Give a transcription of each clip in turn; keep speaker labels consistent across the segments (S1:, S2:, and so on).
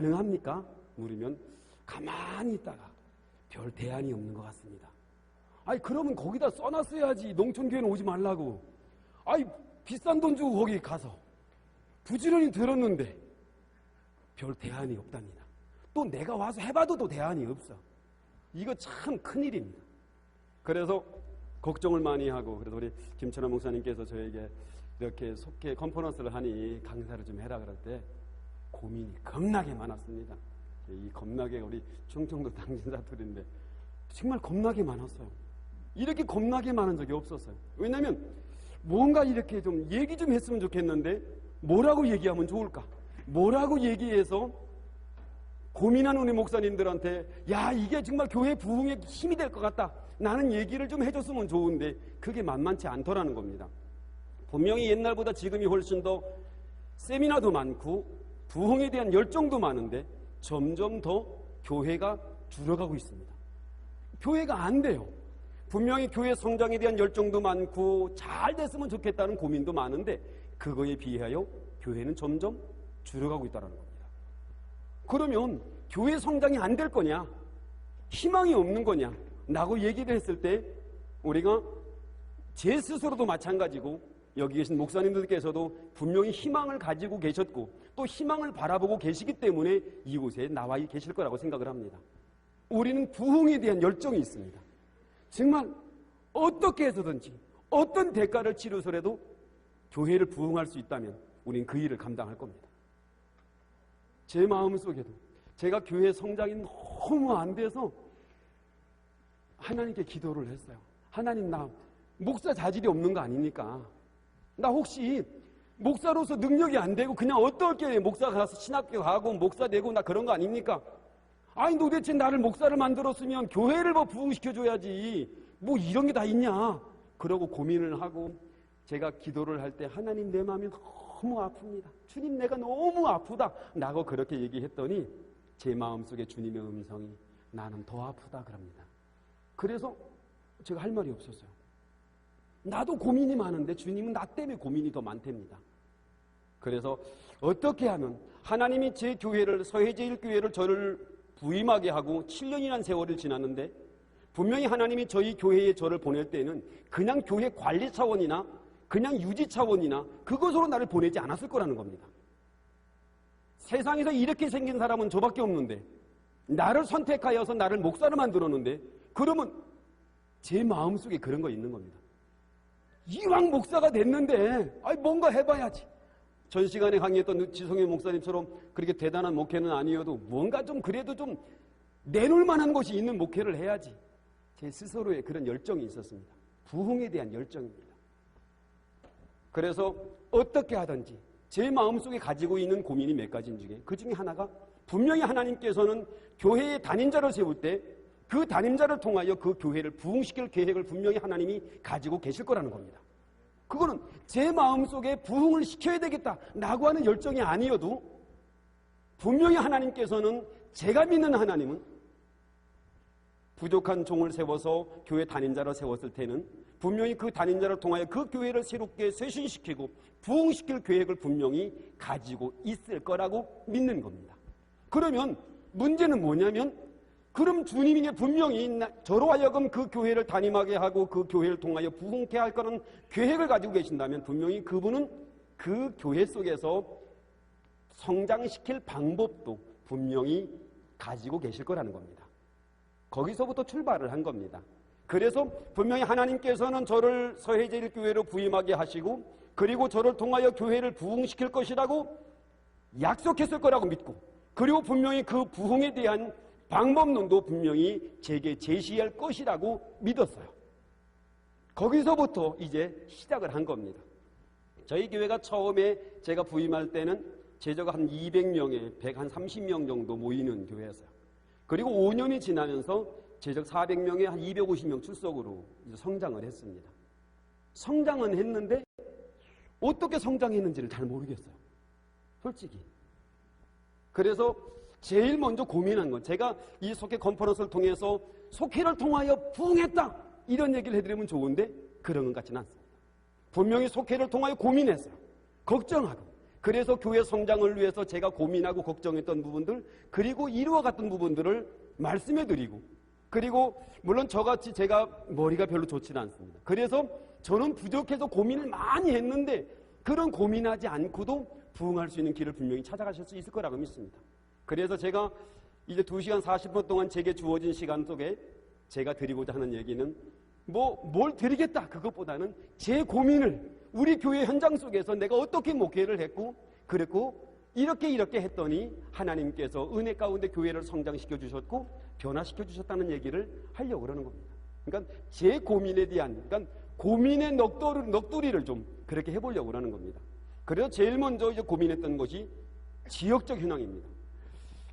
S1: 가능합니까? 물으면 가만히 있다가 별 대안이 없는 것 같습니다. 아니 그러면 거기다 써놨어야지. 농촌교회는 오지 말라고. 아니 비싼 돈 주고 거기 가서 부지런히 들었는데 별 대안이 없답니다. 또 내가 와서 해봐도 또 대안이 없어. 이거 참 큰일입니다. 그래서 걱정을 많이 하고, 그래서 우리 김천화 목사님께서 저에게 이렇게 속해 컨퍼런스를 하니 강사를 좀 해라 그럴 때 고민이 겁나게 많았습니다. 이 겁나게 우리 충청도 당진자들인데 정말 겁나게 많았어요. 이렇게 겁나게 많은 적이 없었어요. 왜냐하면 뭔가 이렇게 좀 얘기 좀 했으면 좋겠는데 뭐라고 얘기하면 좋을까? 뭐라고 얘기해서 고민하는 우리 목사님들한테 야 이게 정말 교회 부흥에 힘이 될 것 같다. 나는 얘기를 좀 해줬으면 좋은데 그게 만만치 않더라는 겁니다. 분명히 옛날보다 지금이 훨씬 더 세미나도 많고 부흥에 대한 열정도 많은데 점점 더 교회가 줄어가고 있습니다. 교회가 안 돼요. 분명히 교회 성장에 대한 열정도 많고 잘 됐으면 좋겠다는 고민도 많은데 그거에 비하여 교회는 점점 줄어가고 있다는 겁니다. 그러면 교회 성장이 안 될 거냐? 희망이 없는 거냐? 라고 얘기를 했을 때 우리가 제 스스로도 마찬가지고 여기 계신 목사님들께서도 분명히 희망을 가지고 계셨고 또 희망을 바라보고 계시기 때문에 이곳에 나와 계실 거라고 생각을 합니다. 우리는 부흥에 대한 열정이 있습니다. 정말 어떻게 해서든지 어떤 대가를 치르서라도 교회를 부흥할 수 있다면 우리는 그 일을 감당할 겁니다. 제 마음속에도 제가 교회 성장이 너무 안 돼서 하나님께 기도를 했어요. 하나님 나 목사 자질이 없는 거 아닙니까? 나 혹시 목사로서 능력이 안 되고 그냥 어떻게 목사 가서 신학교 가고 목사 되고 나 그런 거 아닙니까? 아니 도대체 나를 목사를 만들었으면 교회를 뭐 부흥시켜줘야지 뭐 이런 게 다 있냐? 그러고 고민을 하고 제가 기도를 할 때 하나님 내 마음이 너무 아픕니다. 주님 내가 너무 아프다. 라고 그렇게 얘기했더니 제 마음속에 주님의 음성이 나는 더 아프다 그럽니다. 그래서 제가 할 말이 없었어요. 나도 고민이 많은데 주님은 나 때문에 고민이 더 많답니다. 그래서 어떻게 하면 하나님이 제 교회를 서해제일교회를 저를 부임하게 하고 7년이라는 세월이 지났는데 분명히 하나님이 저희 교회에 저를 보낼 때는 그냥 교회 관리 차원이나 그냥 유지 차원이나 그것으로 나를 보내지 않았을 거라는 겁니다. 세상에서 이렇게 생긴 사람은 저밖에 없는데 나를 선택하여서 나를 목사로 만들었는데 그러면 제 마음속에 그런 거 있는 겁니다. 이왕 목사가 됐는데 뭔가 해봐야지. 전 시간에 강의했던 지성현 목사님처럼 그렇게 대단한 목회는 아니어도 뭔가 좀 그래도 좀 내놓을 만한 것이 있는 목회를 해야지. 제 스스로의 그런 열정이 있었습니다. 부흥에 대한 열정입니다. 그래서 어떻게 하든지 제 마음속에 가지고 있는 고민이 몇 가지 중에 그 중에 하나가 분명히 하나님께서는 교회의 단임자를 세울 때 그 단임자를 통하여 그 교회를 부흥시킬 계획을 분명히 하나님이 가지고 계실 거라는 겁니다. 그거는 제 마음속에 부흥을 시켜야 되겠다라고 하는 열정이 아니어도 분명히 하나님께서는 제가 믿는 하나님은 부족한 종을 세워서 교회 단임자를 세웠을 때는 분명히 그 단임자를 통하여 그 교회를 새롭게 쇄신시키고 부흥시킬 계획을 분명히 가지고 있을 거라고 믿는 겁니다. 그러면 문제는 뭐냐면 그럼 주님이 분명히 저로 하여금 그 교회를 단임하게 하고 그 교회를 통하여 부흥케 할 거는 계획을 가지고 계신다면 분명히 그분은 그 교회 속에서 성장시킬 방법도 분명히 가지고 계실 거라는 겁니다. 거기서부터 출발을 한 겁니다. 그래서 분명히 하나님께서는 저를 서해제일교회로 부임하게 하시고 그리고 저를 통하여 교회를 부흥시킬 것이라고 약속했을 거라고 믿고 그리고 분명히 그 부흥에 대한 방법론도 분명히 제게 제시할 것이라고 믿었어요. 거기서부터 이제 시작을 한 겁니다. 저희 교회가 처음에 제가 부임할 때는 제자가 한 200명에 130명 정도 모이는 교회였어요. 그리고 5년이 지나면서 제적 400명에 한 250명 출석으로 이제 성장을 했습니다. 성장은 했는데 어떻게 성장했는지를 잘 모르겠어요. 솔직히. 그래서 제일 먼저 고민한 건 제가 이 속회 컨퍼런스를 통해서 속회를 통하여 부흥했다 이런 얘기를 해드리면 좋은데 그런 것 같지는 않습니다. 분명히 속회를 통하여 고민했어요. 걱정하고 그래서 교회 성장을 위해서 제가 고민하고 걱정했던 부분들, 그리고 이루어갔던 부분들을 말씀해 드리고, 그리고 물론 저같이 제가 머리가 별로 좋지는 않습니다. 그래서 저는 부족해서 고민을 많이 했는데 그런 고민하지 않고도 부응할 수 있는 길을 분명히 찾아가실 수 있을 거라고 믿습니다. 그래서 제가 이제 2시간 40분 동안 제게 주어진 시간 속에 제가 드리고자 하는 얘기는 뭘 드리겠다 그것보다는 제 고민을 우리 교회 현장 속에서 내가 어떻게 목회를 했고 그랬고 이렇게 했더니 하나님께서 은혜 가운데 교회를 성장시켜 주셨고 변화시켜 주셨다는 얘기를 하려고 그러는 겁니다. 그러니까 제 고민에 대한, 그러니까 고민의 넋두리를 좀 그렇게 해보려고 그러는 겁니다. 그래서 제일 먼저 이제 고민했던 것이 지역적 현황입니다.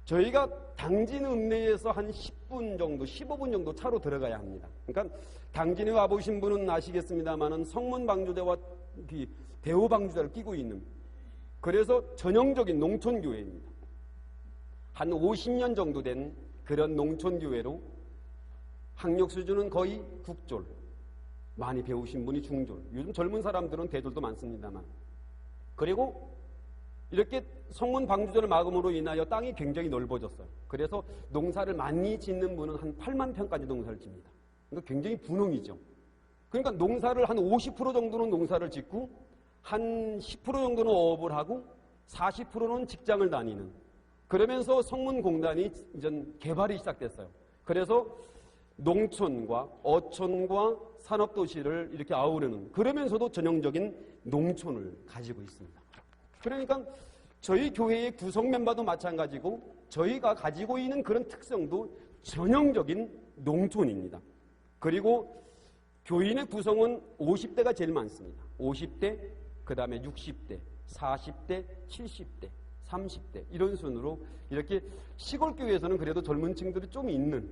S1: 저희가 당진 읍내에서 한 10분 정도, 15분 정도 차로 들어가야 합니다. 그러니까 당진에 와보신 분은 아시겠습니다만은 성문 방주대와 대호 방주대를 끼고 있는, 그래서 전형적인 농촌교회입니다. 한 50년 정도 된 그런 농촌교회로 학력 수준은 거의 국졸, 많이 배우신 분이 중졸, 요즘 젊은 사람들은 대졸도 많습니다만, 그리고 이렇게 성문 방주전을 막음으로 인하여 땅이 굉장히 넓어졌어요. 그래서 농사를 많이 짓는 분은 한 8만 평까지 농사를 짓니다. 그러니까 굉장히 분홍이죠. 그러니까 농사를 한 50% 정도는 농사를 짓고 한 10% 정도는 어업을 하고 40%는 직장을 다니는, 그러면서 성문공단이 이제 개발이 시작됐어요. 그래서 농촌과 어촌과 산업도시를 이렇게 아우르는, 그러면서도 전형적인 농촌을 가지고 있습니다. 그러니까 저희 교회의 구성 멤버도 마찬가지고 저희가 가지고 있는 그런 특성도 전형적인 농촌입니다. 그리고 교인의 구성은 50대가 제일 많습니다. 50대, 그 다음에 60대, 40대, 70대, 30대 이런 순으로 이렇게 시골 교회에서는 그래도 젊은 층들이 좀 있는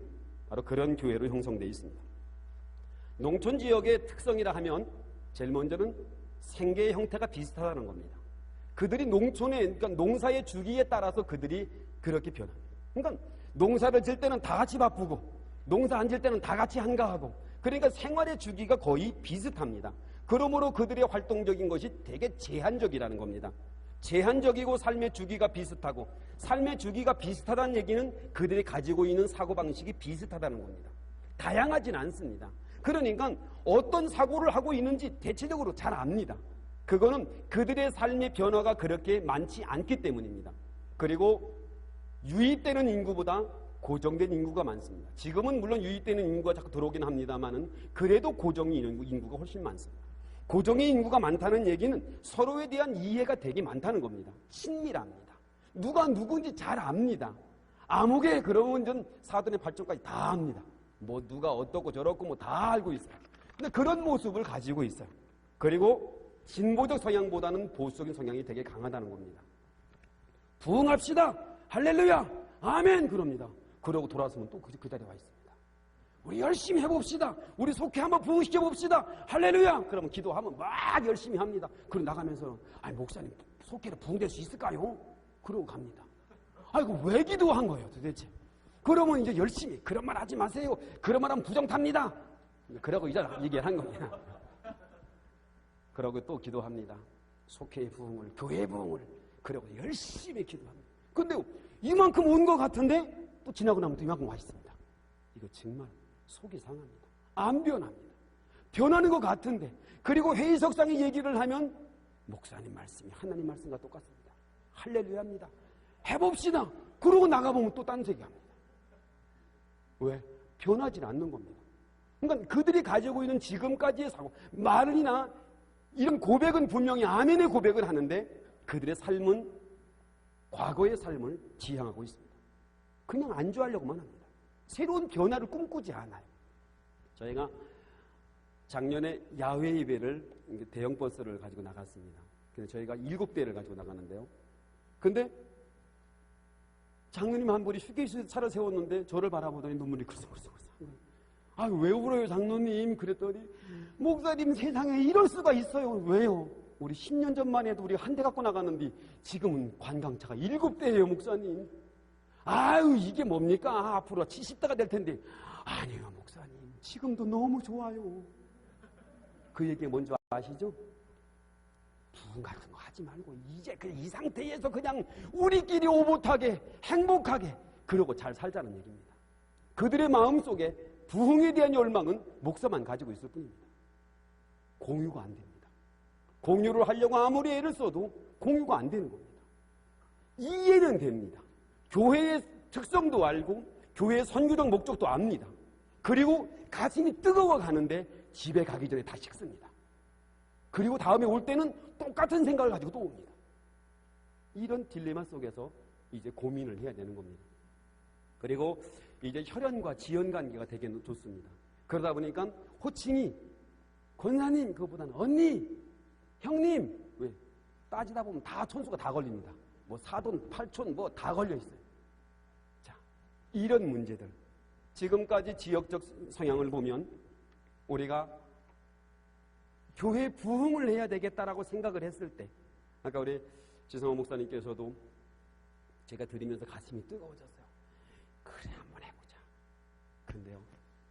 S1: 바로 그런 교회로 형성되어 있습니다. 농촌 지역의 특성이라 하면 제일 먼저는 생계의 형태가 비슷하다는 겁니다. 그들이 농촌에, 그러니까 농사의 주기에 따라서 그들이 그렇게 변합니다. 그러니까 농사를 질 때는 다 같이 바쁘고 농사 안 질 때는 다 같이 한가하고, 그러니까 생활의 주기가 거의 비슷합니다. 그러므로 그들의 활동적인 것이 되게 제한적이라는 겁니다. 제한적이고 삶의 주기가 비슷하고, 삶의 주기가 비슷하다는 얘기는 그들이 가지고 있는 사고방식이 비슷하다는 겁니다. 다양하진 않습니다. 그러니까 어떤 사고를 하고 있는지 대체적으로 잘 압니다. 그거는 그들의 삶의 변화가 그렇게 많지 않기 때문입니다. 그리고 유입되는 인구보다 고정된 인구가 많습니다. 지금은 물론 유입되는 인구가 자꾸 들어오긴 합니다만은 그래도 고정의 인구가 훨씬 많습니다. 고정의 인구가 많다는 얘기는 서로에 대한 이해가 되게 많다는 겁니다. 친밀합니다. 누가 누군지 잘 압니다. 아무개 그러면 전 사돈의 발전까지 다 압니다. 뭐 누가 어떻고 저렇고 뭐 다 알고 있어요. 근데 그런 모습을 가지고 있어요. 그리고 진보적 성향보다는 보수적인 성향이 되게 강하다는 겁니다. 부흥합시다. 할렐루야. 아멘. 그럽니다. 그러고 돌아서면 또 그 자리에 와 있습니다. 우리 열심히 해봅시다. 우리 속회 한번 부흥시켜봅시다. 할렐루야. 그러면 기도하면 막 열심히 합니다. 그리고 나가면서 아니 목사님 속회를 부흥될 수 있을까요? 그러고 갑니다. 아이고 왜 기도한 거예요 도대체? 그러면 이제 열심히 그런 말 하지 마세요. 그런 말 하면 부정 탑니다. 그러고 이제 얘기를 한 겁니다. 그러고 또 기도합니다. 속회의 부흥을, 교회의 부흥을. 그러고 열심히 기도합니다. 근데 이만큼 온 것 같은데 또 지나고 나면 또 이만큼 와 있습니다. 이거 정말 속이 상합니다. 안 변합니다. 변하는 것 같은데, 그리고 회의석상에 얘기를 하면 목사님 말씀이 하나님 말씀과 똑같습니다. 할렐루야입니다. 해봅시다. 그러고 나가보면 또 딴소리 합니다. 왜? 변하지 않는 겁니다. 그러니까 그들이 가지고 있는 지금까지의 사고, 말이나 이런 고백은 분명히 아멘의 고백을 하는데 그들의 삶은 과거의 삶을 지향하고 있습니다. 그냥 안주하려고만 합니다. 새로운 변화를 꿈꾸지 않아요. 저희가 작년에 야외 예배를 대형 버스를 가지고 나갔습니다. 그래서 저희가 7대를 가지고 나가는데요. 근데 장로님 한 분이 휴게실에 차를 세웠는데 저를 바라보더니 눈물이 글썽글썽. 아, 왜 울어요 장로님? 그랬더니 목사님 세상에 이럴 수가 있어요. 왜요? 우리 10년 전만 해도 우리 한 대 갖고 나갔는데 지금은 관광차가 7대예요 목사님. 아유 이게 뭡니까? 앞으로 70대가 될 텐데. 아니요 목사님 지금도 너무 좋아요. 그 얘기 뭔지 아시죠? 부흥 같은 거 하지 말고 이제 이 상태에서 그냥 우리끼리 오붓하게 행복하게 그러고 잘 살자는 얘기입니다. 그들의 마음속에 부흥에 대한 열망은 목사만 가지고 있을 뿐입니다. 공유가 안 됩니다. 공유를 하려고 아무리 애를 써도 공유가 안 되는 겁니다. 이해는 됩니다. 교회의 특성도 알고 교회의 선교적 목적도 압니다. 그리고 가슴이 뜨거워 가는데 집에 가기 전에 다 식습니다. 그리고 다음에 올 때는 똑같은 생각을 가지고 또 옵니다. 이런 딜레마 속에서 이제 고민을 해야 되는 겁니다. 그리고 이제 혈연과 지연 관계가 되게 좋습니다. 그러다 보니까 호칭이 권사님 그것보다는 언니, 형님 왜 따지다 보면 다 촌수가 다 걸립니다. 뭐 사돈, 팔촌 뭐 다 걸려 있어요. 자, 이런 문제들 지금까지 지역적 성향을 보면 우리가 교회 부흥을 해야 되겠다라고 생각을 했을 때 아까 우리 지성호 목사님께서도 제가 들으면서 가슴이 뜨거워졌어요. 그래 한번 해보자. 근데요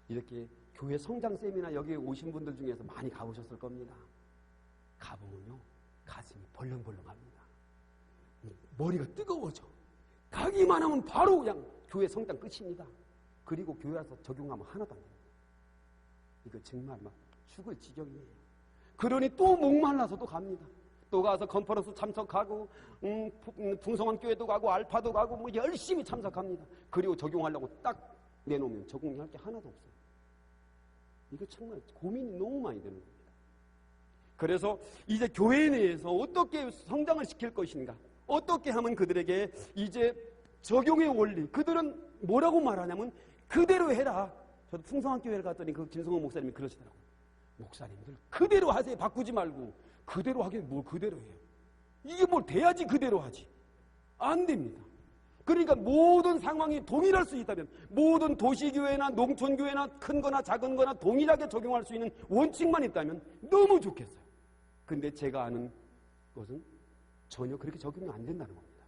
S1: 이렇게 교회 성장 세미나 여기 오신 분들 중에서 많이 가보셨을 겁니다. 가보면요 가슴이 벌렁벌렁합니다. 머리가 뜨거워져. 가기만 하면 바로 그냥 교회 성장 끝입니다. 그리고 교회 와서 적용하면 하나도 안 됩니다. 이거 정말 막 죽을 지경이에요. 그러니 또 목말라서 또 갑니다. 또 가서 컨퍼런스 참석하고 풍성한 교회도 가고 알파도 가고 뭐 열심히 참석합니다. 그리고 적용하려고 딱 내놓으면 적용할 게 하나도 없어요. 이거 정말 고민이 너무 많이 되는 겁니다. 그래서 이제 교회 내에서 어떻게 성장을 시킬 것인가, 어떻게 하면 그들에게 이제 적용의 원리, 그들은 뭐라고 말하냐면 그대로 해라. 저도 풍성한 교회를 갔더니 그 김성호 목사님이 그러시더라고요. 목사님들 그대로 하세요. 바꾸지 말고. 그대로 하긴 뭘 그대로 해요. 이게 뭘 돼야지 그대로 하지. 안 됩니다. 그러니까 모든 상황이 동일할 수 있다면 모든 도시교회나 농촌교회나 큰 거나 작은 거나 동일하게 적용할 수 있는 원칙만 있다면 너무 좋겠어요. 근데 제가 아는 것은 전혀 그렇게 적용이 안 된다는 겁니다.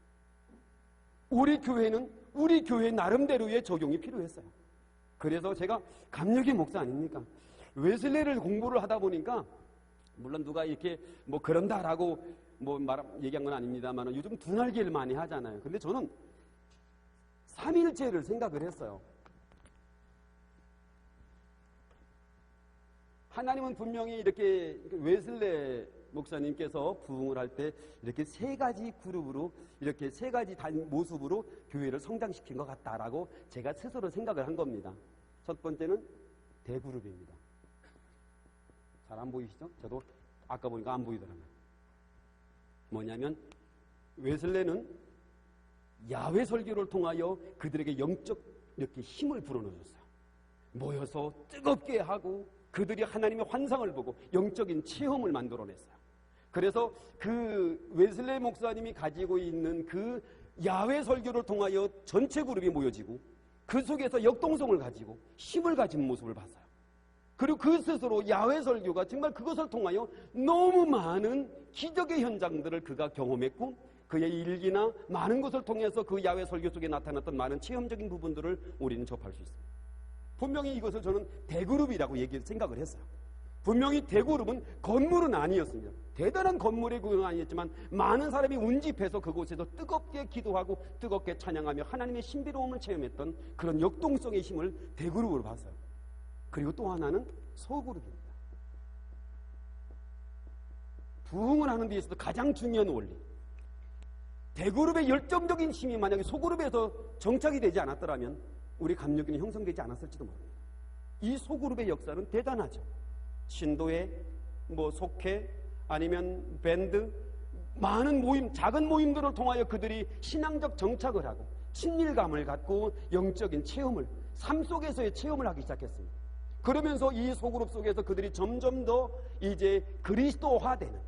S1: 우리 교회는 우리 교회 나름대로의 적용이 필요했어요. 그래서 제가 감력의 목사 아닙니까? 웨슬레를 공부를 하다 보니까 물론 누가 이렇게 뭐 그런다라고 뭐 얘기한 건 아닙니다만 요즘 두 날개를 많이 하잖아요. 근데 저는 삼일체를 생각을 했어요. 하나님은 분명히 이렇게 웨슬레 목사님께서 부흥을 할 때 이렇게 세 가지 그룹으로 이렇게 세 가지 모습으로 교회를 성장시킨 것 같다라고 제가 스스로 생각을 한 겁니다. 첫 번째는 대그룹입니다. 잘 안 보이시죠? 저도 아까 보니까 안 보이더라고요. 뭐냐면 웨슬레는 야훼 설교를 통하여 그들에게 영적 이렇게 힘을 불어넣어줬어요. 모여서 뜨겁게 하고 그들이 하나님의 환상을 보고 영적인 체험을 만들어냈어요. 그래서 그 웨슬레 목사님이 가지고 있는 그 야훼 설교를 통하여 전체 그룹이 모여지고 그 속에서 역동성을 가지고 힘을 가진 모습을 봤어요. 그리고 그 스스로 야훼 설교가 정말 그것을 통하여 너무 많은 기적의 현장들을 그가 경험했고 그의 일기나 많은 것을 통해서 그 야훼 설교 속에 나타났던 많은 체험적인 부분들을 우리는 접할 수 있습니다. 분명히 이것을 저는 대그룹이라고 생각을 했어요. 분명히 대그룹은 건물은 아니었습니다. 대단한 건물의 구역은 아니었지만 많은 사람이 운집해서 그곳에서 뜨겁게 기도하고 뜨겁게 찬양하며 하나님의 신비로움을 체험했던 그런 역동성의 힘을 대그룹으로 봤어요. 그리고 또 하나는 소그룹입니다. 부흥을 하는 데 있어서 가장 중요한 원리. 대그룹의 열정적인 힘이 만약에 소그룹에서 정착이 되지 않았더라면 우리 감력이 형성되지 않았을지도 모릅니다. 이 소그룹의 역사는 대단하죠. 신도회, 뭐 속회, 아니면 밴드, 많은 모임, 작은 모임들을 통하여 그들이 신앙적 정착을 하고 친밀감을 갖고 영적인 체험을, 삶 속에서의 체험을 하기 시작했습니다. 그러면서 이 소그룹 속에서 그들이 점점 더 이제 그리스도화되는,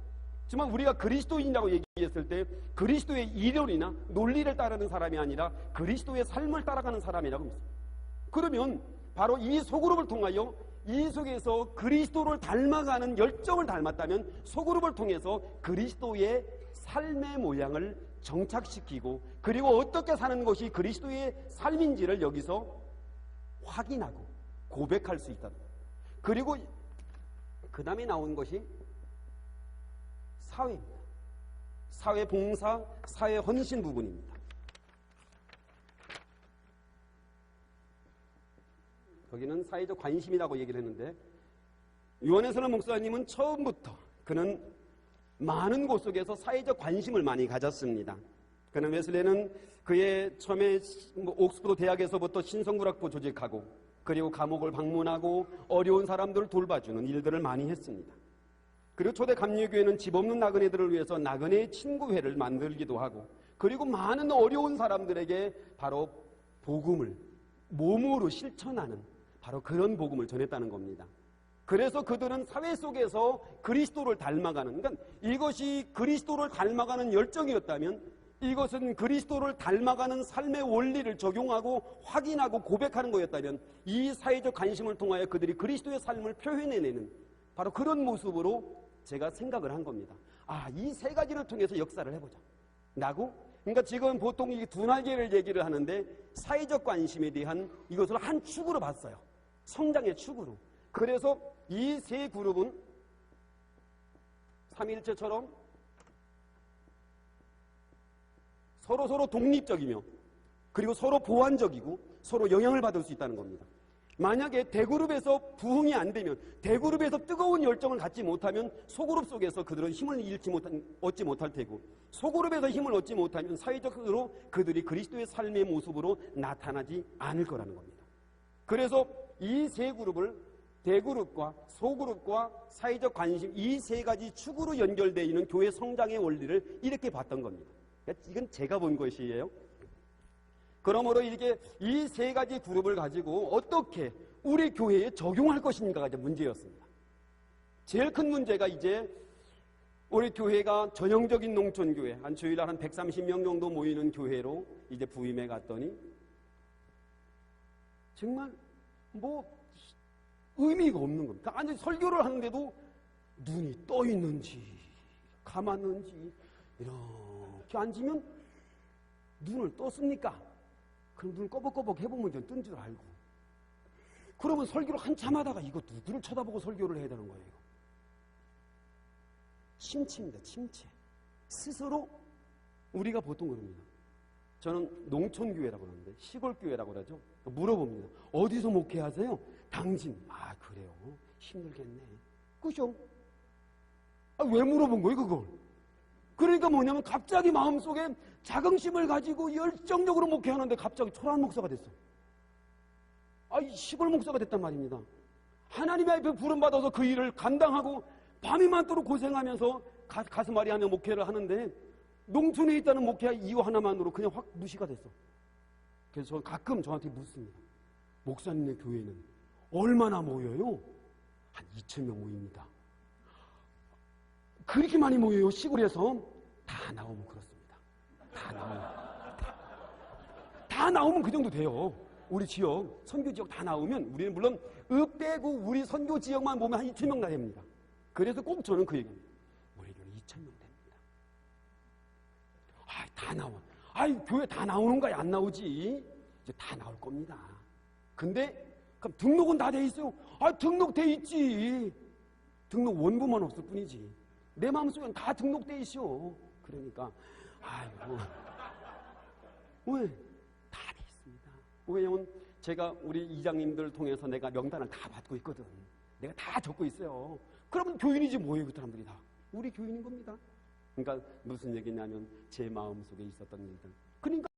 S1: 정말 우리가 그리스도인이라고 얘기했을 때 그리스도의 이론이나 논리를 따르는 사람이 아니라 그리스도의 삶을 따라가는 사람이라고 믿습니다. 그러면 바로 이 소그룹을 통하여 이 속에서 그리스도를 닮아가는 열정을 닮았다면 소그룹을 통해서 그리스도의 삶의 모양을 정착시키고 그리고 어떻게 사는 것이 그리스도의 삶인지를 여기서 확인하고 고백할 수 있다. 그리고 그 다음에 나온 것이 사회입니다. 사회봉사, 사회헌신 부분입니다. 거기는 사회적 관심이라고 얘기를 했는데, 요한에서는 목사님은 처음부터 그는 많은 곳 속에서 사회적 관심을 많이 가졌습니다. 그는 웨슬레는 그의 처음에 옥스퍼드 대학에서부터 신성구락부 조직하고, 그리고 감옥을 방문하고 어려운 사람들을 돌봐주는 일들을 많이 했습니다. 그리고 초대 감리교회는 집 없는 나그네들을 위해서 나그네 친구회를 만들기도 하고, 그리고 많은 어려운 사람들에게 바로 복음을 몸으로 실천하는 바로 그런 복음을 전했다는 겁니다. 그래서 그들은 사회 속에서 그리스도를 닮아가는, 그러니까 이것이 그리스도를 닮아가는 열정이었다면, 이것은 그리스도를 닮아가는 삶의 원리를 적용하고 확인하고 고백하는 거였다면, 이 사회적 관심을 통하여 그들이 그리스도의 삶을 표현해내는 바로 그런 모습으로 제가 생각을 한 겁니다. 이 세 가지를 통해서 역사를 해보자 라고. 그러니까 지금 보통 이 두 날개를 얘기를 하는데, 사회적 관심에 대한 이것을 한 축으로 봤어요. 성장의 축으로. 그래서 이 세 그룹은 삼위일체처럼 서로 독립적이며, 그리고 서로 보완적이고 서로 영향을 받을 수 있다는 겁니다. 만약에 대그룹에서 부흥이 안 되면, 대그룹에서 뜨거운 열정을 갖지 못하면 소그룹 속에서 그들은 힘을 얻지 못할 테고, 소그룹에서 힘을 얻지 못하면 사회적으로 그들이 그리스도의 삶의 모습으로 나타나지 않을 거라는 겁니다. 그래서 이 세 그룹을 대그룹과 소그룹과 사회적 관심, 이 세 가지 축으로 연결되어 있는 교회 성장의 원리를 이렇게 봤던 겁니다. 이건 제가 본 것이에요. 그러므로 이렇게 이 세 가지 그룹을 가지고 어떻게 우리 교회에 적용할 것인가가 이제 문제였습니다. 제일 큰 문제가 이제 우리 교회가 전형적인 농촌교회, 한 주일날 한 130명 정도 모이는 교회로 이제 부임해 갔더니 정말 의미가 없는 겁니다. 아니, 설교를 하는데도 눈이 떠 있는지 감았는지 이렇게 앉으면 눈을 떴습니까? 그럼 눈을 꺼벅꺼벅 해보면 전 뜬 줄 알고, 그러면 설교를 한참 하다가 이거 누구를 쳐다보고 설교를 해야 되는 거예요? 침체입니다. 침체. 스스로 우리가 보통 그럽니다. 저는 농촌교회라고 그러는데 시골교회라고 그러죠. 물어봅니다. 어디서 목회하세요? 당진. 그래요? 힘들겠네. 그죠? 왜 물어본 거예요 그걸? 그러니까 뭐냐면 갑자기 마음속에 자긍심을 가지고 열정적으로 목회하는데 갑자기 초라한 목사가 됐어. 시골 목사가 됐단 말입니다. 하나님의 앞에 부름받아서 그 일을 감당하고 밤이 많도록 고생하면서 가슴앓이 하며 목회를 하는데, 농촌에 있다는 목회 이유 하나만으로 그냥 확 무시가 됐어. 그래서 저는 가끔 저한테 묻습니다. 목사님의 교회는 얼마나 모여요? 한 2,000명 모입니다. 그렇게 많이 모여요? 시골에서? 다 나오면 그렇습니다. 다 나오면 그 정도 돼요. 우리 지역, 선교 지역 다 나오면, 우리는 물론 빼고 우리 선교 지역만 보면 한 2,000명 나 됩니다. 그래서 꼭 저는 그 얘기입니다. 우리 교회 2,000명 됩니다. 다 나와. 교회 다 나오는 거야? 안 나오지? 이제 다 나올 겁니다. 근데 그럼 등록은 다 돼 있어요? 등록돼 있지. 등록 원고만 없을 뿐이지. 내 마음속엔 다 등록돼 있어. 그러니까 왜? 다 돼 있습니다. 왜냐면 제가 우리 이장님들 통해서 내가 명단을 다 받고 있거든. 내가 다 적고 있어요. 그러면 교인이지 뭐예요? 그 사람들이 다 우리 교인인 겁니다. 그러니까 무슨 얘기냐면 제 마음속에 있었던 일들. 그러니까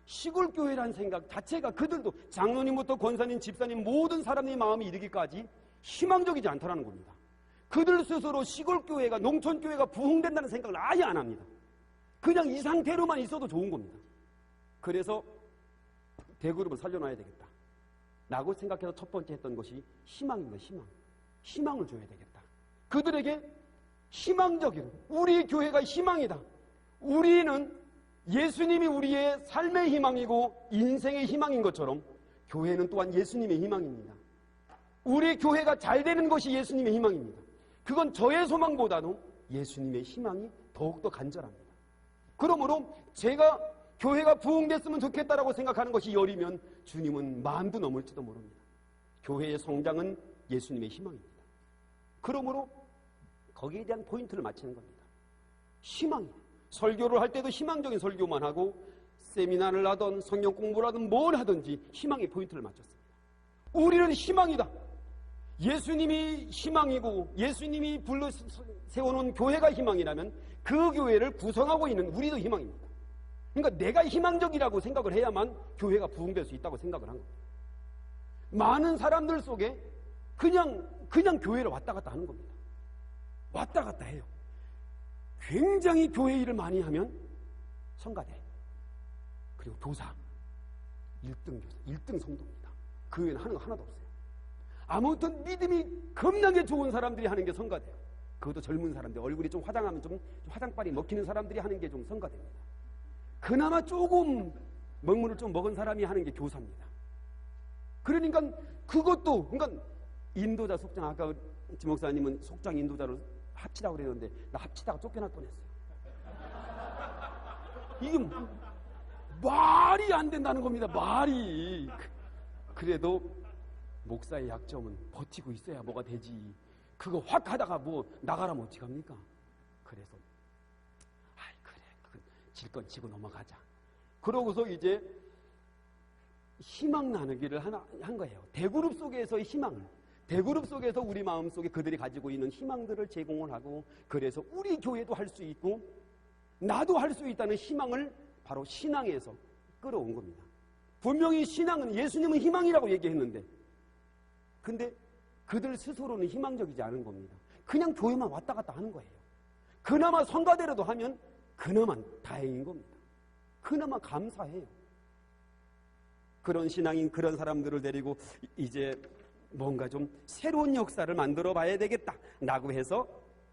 S1: 시골교회라는 생각 자체가 그들도 장로님부터 권사님, 집사님 모든 사람의 마음이 이르기까지 희망적이지 않다는 겁니다. 그들 스스로 시골교회가, 농촌교회가 부흥된다는 생각을 아예 안 합니다. 그냥 이 상태로만 있어도 좋은 겁니다. 그래서 대그룹을 살려놔야 되겠다 라고 생각해서 첫 번째 했던 것이 희망입니다. 희망을 줘야 되겠다. 그들에게 희망적인, 우리 교회가 희망이다. 우리는 예수님이 우리의 삶의 희망이고 인생의 희망인 것처럼 교회는 또한 예수님의 희망입니다. 우리 교회가 잘 되는 것이 예수님의 희망입니다. 그건 저의 소망보다도 예수님의 희망이 더욱더 간절합니다. 그러므로 제가 교회가 부흥됐으면 좋겠다라고 생각하는 것이 열이면 주님은 만도 넘을지도 모릅니다. 교회의 성장은 예수님의 희망입니다. 그러므로 거기에 대한 포인트를 맞추는 겁니다. 희망이에요. 설교를 할 때도 희망적인 설교만 하고 세미나를 하든 성경 공부를 하든 뭘 하든지 희망의 포인트를 맞췄습니다. 우리는 희망이다. 예수님이 희망이고 예수님이 불러 세워놓은 교회가 희망이라면 그 교회를 구성하고 있는 우리도 희망입니다. 그러니까 내가 희망적이라고 생각을 해야만 교회가 부흥될 수 있다고 생각을 한 겁니다. 많은 사람들 속에 그냥 교회를 왔다 갔다 하는 겁니다. 왔다 갔다 해요. 굉장히 교회 일을 많이 하면 성가대, 그리고 교사, 1등 교사, 1등 성도입니다. 그 외에는 하는 거 하나도 없어요. 아무튼 믿음이 겁나게 좋은 사람들이 하는 게 성가대예요. 그것도 젊은 사람들, 얼굴이 좀 화장하면 좀 화장빨이 먹히는 사람들이 하는 게 좀 성가대입니다. 그나마 조금 먹물을 좀 먹은 사람이 하는 게 교사입니다. 그러니까 그것도, 그러니까 인도자 속장, 아까 지 목사님은 속장 인도자로 합치라고 그랬는데 나 합치다가 쫓겨날 뻔했어요. 이게 말이 안 된다는 겁니다. 말이. 그래도 목사의 약점은 버티고 있어야 뭐가 되지. 그거 확 하다가 뭐 나가라면 어떡합니까? 그래서 그래, 질 건 지고 넘어가자. 그러고서 이제 희망 나누기를 한 거예요. 대그룹 속에서의 희망, 대그룹 속에서 우리 마음속에 그들이 가지고 있는 희망들을 제공을 하고, 그래서 우리 교회도 할 수 있고 나도 할 수 있다는 희망을 바로 신앙에서 끌어온 겁니다. 분명히 신앙은, 예수님은 희망이라고 얘기했는데, 근데 그들 스스로는 희망적이지 않은 겁니다. 그냥 교회만 왔다 갔다 하는 거예요. 그나마 성가대라도 하면 그나마 다행인 겁니다. 그나마 감사해요. 그런 신앙인 그런 사람들을 데리고 이제 뭔가 좀 새로운 역사를 만들어 봐야 되겠다 라고 해서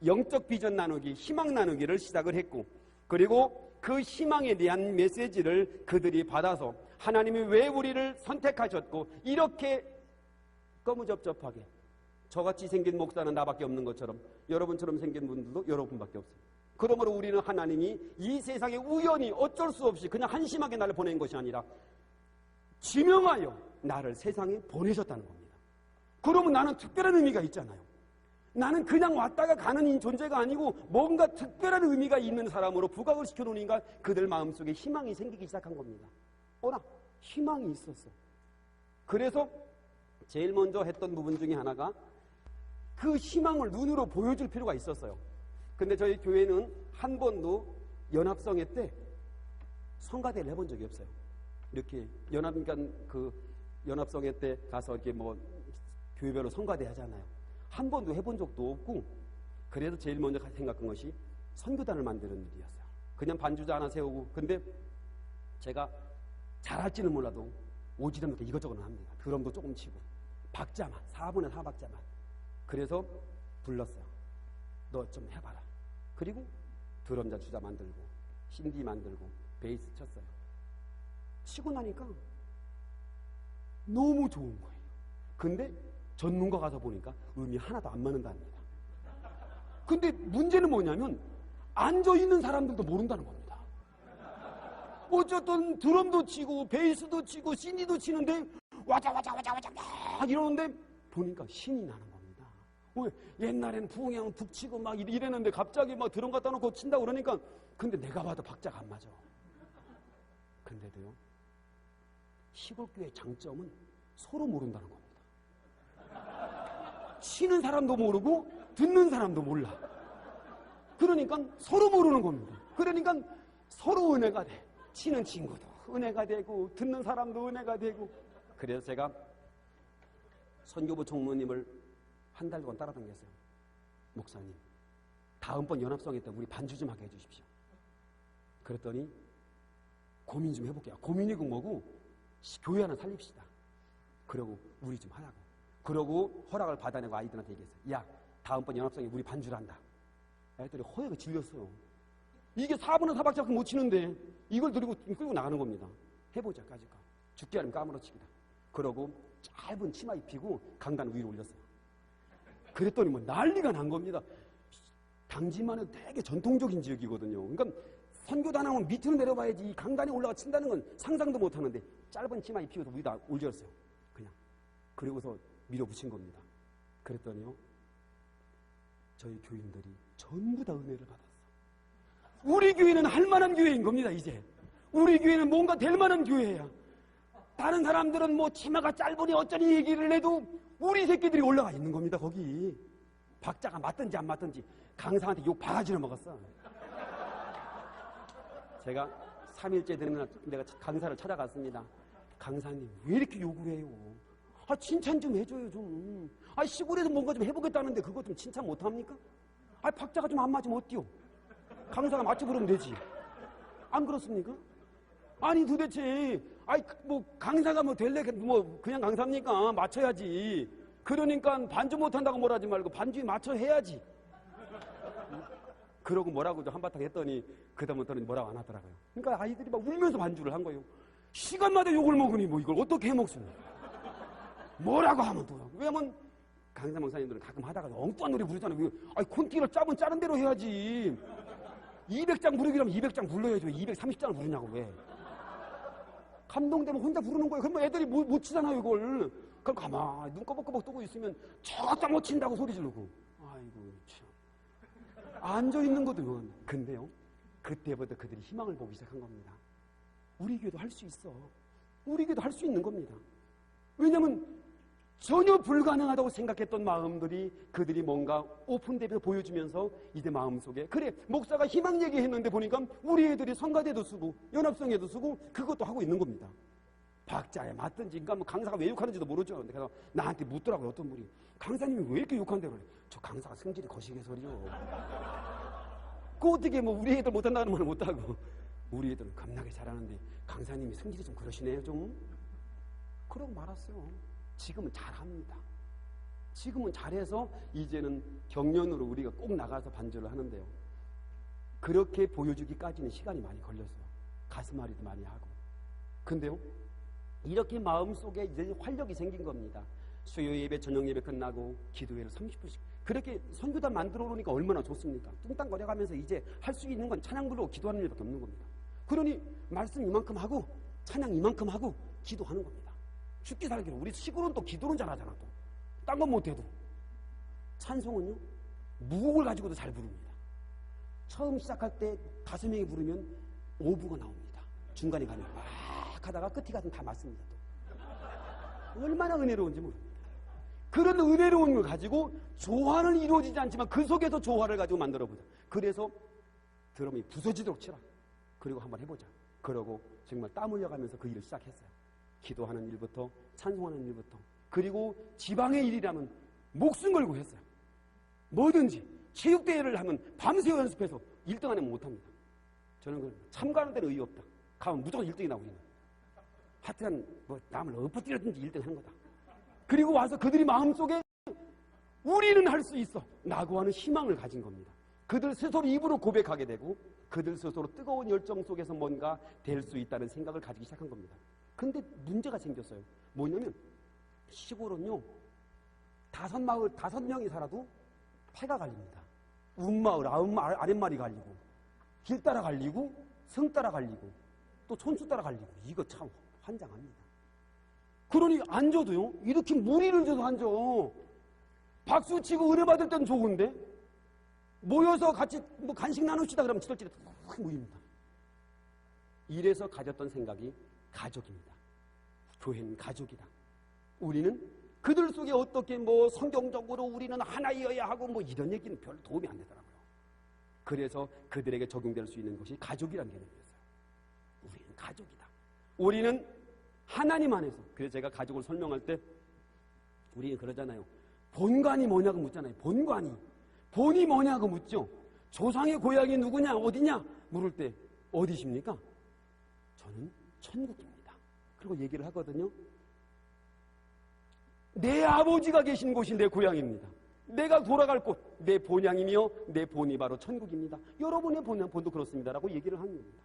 S1: 영적 비전 나누기, 희망 나누기를 시작을 했고, 그리고 그 희망에 대한 메시지를 그들이 받아서 하나님이 왜 우리를 선택하셨고, 이렇게 거무접접하게 저같이 생긴 목사는 나밖에 없는 것처럼 여러분처럼 생긴 분들도 여러분밖에 없어요. 그러므로 우리는 하나님이 이 세상에 우연히 어쩔 수 없이 그냥 한심하게 나를 보낸 것이 아니라 지명하여 나를 세상에 보내셨다는 겁니다. 그러면 나는 특별한 의미가 있잖아요. 나는 그냥 왔다가 가는 존재가 아니고 뭔가 특별한 의미가 있는 사람으로 부각을 시켜놓으니까 그들 마음속에 희망이 생기기 시작한 겁니다. 어라, 희망이 있었어. 그래서 제일 먼저 했던 부분 중에 하나가 그 희망을 눈으로 보여줄 필요가 있었어요. 근데 저희 교회는 한 번도 연합성회 때 성가대를 해본 적이 없어요. 이렇게 그러니까 그 연합성회 때 가서 이렇게 뭐 교회별로 성가대 하잖아요. 한 번도 해본 적도 없고, 그래서 제일 먼저 생각한 것이 선교단을 만드는 일이었어요. 그냥 반주자 하나 세우고, 근데 제가 잘할지는 몰라도 오지랖 이것저것 합니다. 드럼도 조금 치고 박자만 4분의 4박자만. 그래서 불렀어요. 너 좀 해봐라. 그리고 드럼자 주자 만들고 신디 만들고 베이스 쳤어요. 치고 나니까 너무 좋은 거예요. 근데 전문가 가서 보니까 음이 하나도 안 맞는답니다. 근데 문제는 뭐냐면 앉아있는 사람들도 모른다는 겁니다. 어쨌든 드럼도 치고 베이스도 치고 신디도 치는데 와자 막 이러는데 보니까 신이 나는 겁니다. 왜? 옛날에는 부흥하면 북치고 막 이랬는데 갑자기 막 드럼 갖다 놓고 친다고 그러니까, 근데 내가 봐도 박자가 안 맞아. 근데도요, 시골교회 장점은 서로 모른다는 겁니다. 치는 사람도 모르고 듣는 사람도 몰라. 그러니까 서로 모르는 겁니다. 그러니까 서로 은혜가 돼. 치는 친구도 은혜가 되고 듣는 사람도 은혜가 되고. 그래서 제가 선교부 총무님을 한 달 동안 따라다녔어요. 목사님, 다음번 연합성회 때 우리 반주 좀 하게 해주십시오. 그랬더니 고민 좀 해볼게요. 고민이고 뭐고 교회 하나 살립시다. 그러고 우리 좀 하라고. 그러고 허락을 받아내고 아이들한테 얘기했어요. 야, 다음번 연합성회 우리 반주를 한다. 아이들이 허여가 질렸어요. 이게 4분의 4박자밖에 못 치는데 이걸 들고 끌고 나가는 겁니다. 해보자, 까짓거. 죽기 아니면 까무러치기다. 그러고 짧은 치마 입히고 강단 위로 올렸어요. 그랬더니 뭐 난리가 난 겁니다. 당지만 해도 되게 전통적인 지역이거든요. 그러니까 선교단 하면 밑으로 내려봐야지 강단에 올라가 친다는 건 상상도 못 하는데 짧은 치마 입히고서 위로 올렸어요. 그냥. 그리고서 밀어붙인 겁니다. 그랬더니요, 저희 교인들이 전부 다 은혜를 받았어. 우리 교회는 할 만한 교회인 겁니다, 이제. 우리 교회는 뭔가 될 만한 교회야. 다른 사람들은 뭐 치마가 짧으니 어쩌니 얘기를 해도 우리 새끼들이 올라가 있는 겁니다, 거기. 박자가 맞든지 안 맞든지 강사한테 욕 바가지로 먹었어. 제가 3일째 되는 날 내가 강사를 찾아갔습니다. 강사님, 왜 이렇게 욕을 해요? 아, 칭찬 좀 해줘요, 좀. 아, 시골에서 뭔가 좀 해보겠다는데 그거 좀 칭찬 못합니까? 아, 박자가 좀 안 맞으면 어때요? 강사가 맞춰 부르면 되지. 안 그렇습니까? 아니, 도대체, 아이, 뭐, 강사가 뭐 될래, 뭐, 그냥 강사입니까? 맞춰야지. 그러니까 반주 못한다고 뭐라 하지 말고 반주에 맞춰 해야지. 그러고 뭐라고 좀 한바탕 했더니, 그다음부터는 뭐라고 안 하더라고요. 그러니까 아이들이 막 울면서 반주를 한 거예요. 시간마다 욕을 먹으니 뭐 이걸 어떻게 해 먹습니까? 뭐라고 하면 또. 왜냐면, 강사 목사님들은 가끔 하다가 엉뚱한 노래 부르잖아요. 아니, 콘티를 짜면 짜는 대로 해야지. 200장 부르기라면 200장 불러야죠. 230장을 부르냐고, 왜. 감동되면 혼자 부르는 거예요. 그러면 애들이 못 치잖아요, 이걸. 그럼 가만히 눈 꺼벅꺼벅 뜨고 있으면 저것도 못 친다고 소리 지르고. 아이고, 참. 앉아있는 것도. 근데요, 그때부터 그들이 희망을 보기 시작한 겁니다. 우리 교회도 할 수 있어. 우리 교회도 할 수 있는 겁니다. 왜냐면 전혀 불가능하다고 생각했던 마음들이 그들이 뭔가 오픈되면서 보여주면서 이제 마음속에 그래, 목사가 희망 얘기했는데 보니까 우리 애들이 성가대도 쓰고 연합성에도 쓰고 그것도 하고 있는 겁니다. 박자에 맞든지. 그러니까 뭐 강사가 왜 욕하는지도 모르죠. 그래서 나한테 묻더라고요, 어떤 분이. 강사님이 왜 이렇게 욕한대요? 그래. 저 강사가 성질이 거시기해서요. 그 어떻게 뭐 우리 애들 못한다는 말을 못하고. 우리 애들은 겁나게 잘하는데 강사님이 성질이 좀 그러시네요, 좀. 그러고 말았어요. 지금은 잘합니다. 지금은 잘해서 이제는 경연으로 우리가 꼭 나가서 반주를 하는데요. 그렇게 보여주기까지는 시간이 많이 걸렸어요. 가슴앓이도 많이 하고. 근데요, 이렇게 마음속에 이제 활력이 생긴 겁니다. 수요 예배, 저녁 예배 끝나고 기도회를 30분씩. 그렇게 선교단 만들어 놓으니까 얼마나 좋습니까? 뚱땅거려가면서 이제 할 수 있는 건 찬양 부르고 기도하는 일밖에 없는 겁니다. 그러니 말씀 이만큼 하고 찬양 이만큼 하고 기도하는 겁니다. 죽기 살기로. 우리 시골은 또 기도는 잘하잖아, 또. 딴 건 못해도. 찬송은요, 무곡을 가지고도 잘 부릅니다. 처음 시작할 때 5명이 부르면 5부가 나옵니다. 중간에 가면 막 하다가 끝이 가면 다 맞습니다, 또. 얼마나 은혜로운지 모릅니다. 그런 은혜로운 걸 가지고 조화는 이루어지지 않지만 그 속에서 조화를 가지고 만들어보자. 그래서 드럼이 부서지도록 치라. 그리고 한번 해보자. 그러고 정말 땀 흘려가면서 그 일을 시작했어요. 기도하는 일부터 찬송하는 일부터. 그리고 지방의 일이라면 목숨 걸고 했어요. 뭐든지. 체육대회를 하면 밤새 연습해서 1등 안 하면 못합니다. 저는 참가하는 데는 의의 없다. 가면 무조건 1등이 나오고 있는. 하여튼 뭐 남을 엎어뜨리든지 1등 하는 거다. 그리고 와서 그들이 마음속에 우리는 할 수 있어 라고 하는 희망을 가진 겁니다. 그들 스스로 입으로 고백하게 되고 그들 스스로 뜨거운 열정 속에서 뭔가 될 수 있다는 생각을 가지기 시작한 겁니다. 근데 문제가 생겼어요. 뭐냐면 시골은요, 5마을 5명이 살아도 폐가 갈립니다. 윗마을, 아랫마을이 갈리고 길 따라 갈리고 성 따라 갈리고 또 촌수 따라 갈리고. 이거 참 환장합니다. 그러니 앉아도요, 이렇게 무리를 줘도 앉아. 박수 치고 은혜 받을 때는 좋은데 모여서 같이 뭐 간식 나눕시다 그러면 지들끼리 탁 모입니다. 이래서 가졌던 생각이 가족입니다. 교회는 가족이다. 우리는 그들 속에 어떻게 뭐 성경적으로 우리는 하나이어야 하고 뭐 이런 얘기는 별로 도움이 안 되더라고요. 그래서 그들에게 적용될 수 있는 것이 가족이라는 개념이었어요. 우리는 가족이다. 우리는 하나님 안에서. 그래서 제가 가족을 설명할 때 우리는 그러잖아요. 본관이 뭐냐고 묻잖아요. 본관이. 본이 뭐냐고 묻죠. 조상의 고향이 누구냐, 어디냐 물을 때 어디십니까? 저는 천국입니다. 그리고 얘기를 하거든요. 내 아버지가 계신 곳이 내 고향입니다. 내가 돌아갈 곳, 내 본향이며 내 본이 바로 천국입니다. 여러분의 본도 그렇습니다라고 얘기를 하는 겁니다.